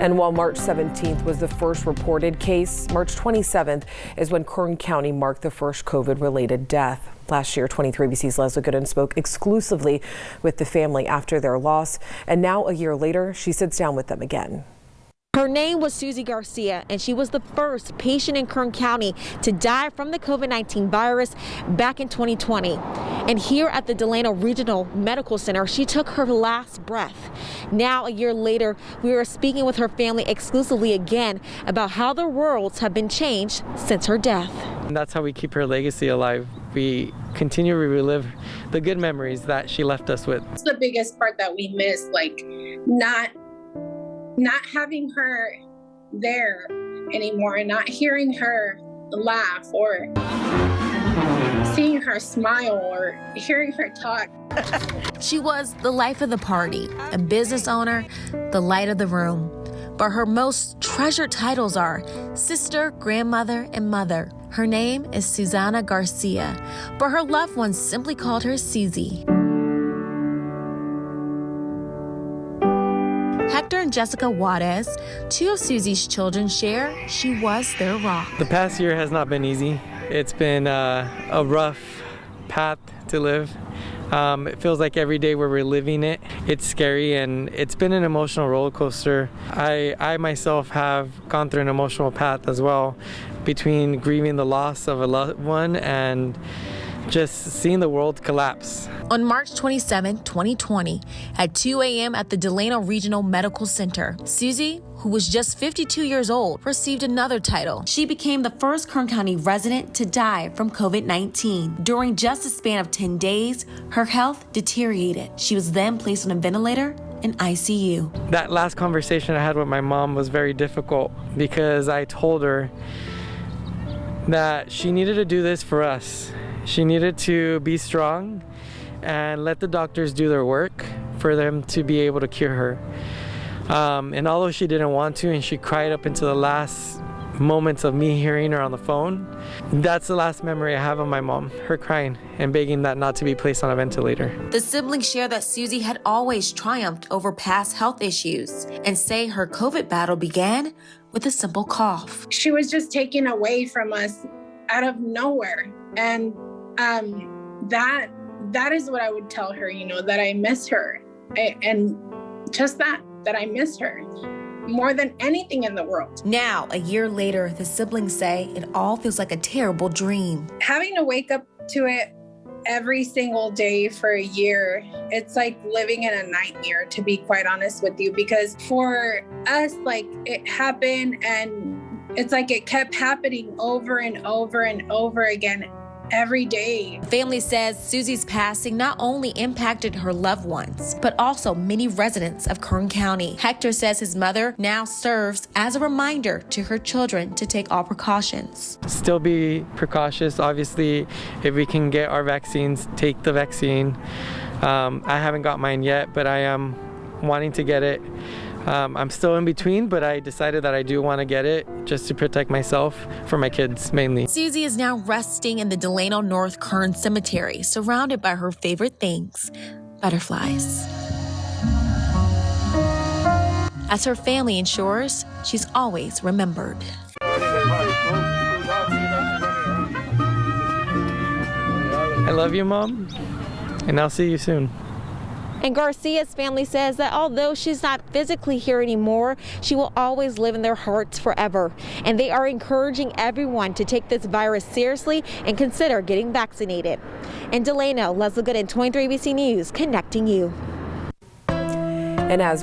And while March 17th was the first reported case, March 27th is when Kern County marked the first COVID-related death. Last year, 23ABC's Leslie Gooden spoke exclusively with the family after their loss. And now, a year later, she sits down with them again. Her name was Susie Garcia, and she was the first patient in Kern County to die from the COVID-19 virus back in 2020. And here at the Delano Regional Medical Center, she took her last breath. Now, a year later, we are speaking with her family exclusively again about how their worlds have been changed since her death. And that's how we keep her legacy alive. We continue to relive the good memories that she left us with. It's the biggest part that we miss, like not having her there anymore and not hearing her laugh or seeing her smile or hearing her talk. She was the life of the party, a business owner, the light of the room. But her most treasured titles are sister, grandmother, and mother. Her name is Susana Garcia, but her loved ones simply called her Susie. Hector and Jessica Juarez, two of Susie's children, share she was their rock. The past year has not been easy. It's been a rough path to live. It feels like every day we're reliving it. It's scary and it's been an emotional roller coaster. I myself have gone through an emotional path as well, between grieving the loss of a loved one and just seeing the world collapse. On March 27, 2020, at 2 a.m. at the Delano Regional Medical Center, Susie, who was just 52 years old, received another title. She became the first Kern County resident to die from COVID-19. During just a span of 10 days, her health deteriorated. She was then placed on a ventilator in ICU. That last conversation I had with my mom was very difficult because I told her that she needed to do this for us. She needed to be strong and let the doctors do their work for them to be able to cure her. And although she didn't want to, and she cried up into the last moments of me hearing her on the phone, that's the last memory I have of my mom, her crying and begging that not to be placed on a ventilator. The siblings share that Susie had always triumphed over past health issues and say her COVID battle began with a simple cough. She was just taken away from us out of nowhere. And that is what I would tell her, that I miss her. And just that I miss her more than anything in the world. Now, a year later, the siblings say it all feels like a terrible dream. Having to wake up to it every single day for a year, it's like living in a nightmare, to be quite honest with you, because for us, like, it happened and it's like it kept happening over and over and over again every day. Family says Susie's passing not only impacted her loved ones, but also many residents of Kern County. Hector says his mother now serves as a reminder to her children to take all precautions. Still be precautious. Obviously, if we can get our vaccines, take the vaccine. I haven't got mine yet, but I am wanting to get it. I'm still in between, but I decided that I do want to get it just to protect myself, for my kids mainly. Susie is now resting in the Delano North Kern Cemetery, surrounded by her favorite things, butterflies. As her family ensures, she's always remembered. I love you, Mom, and I'll see you soon. And Garcia's family says that although she's not physically here anymore, she will always live in their hearts forever. And they are encouraging everyone to take this virus seriously and consider getting vaccinated. In Delano, Leslie Gooden, 23ABC News, connecting you. And as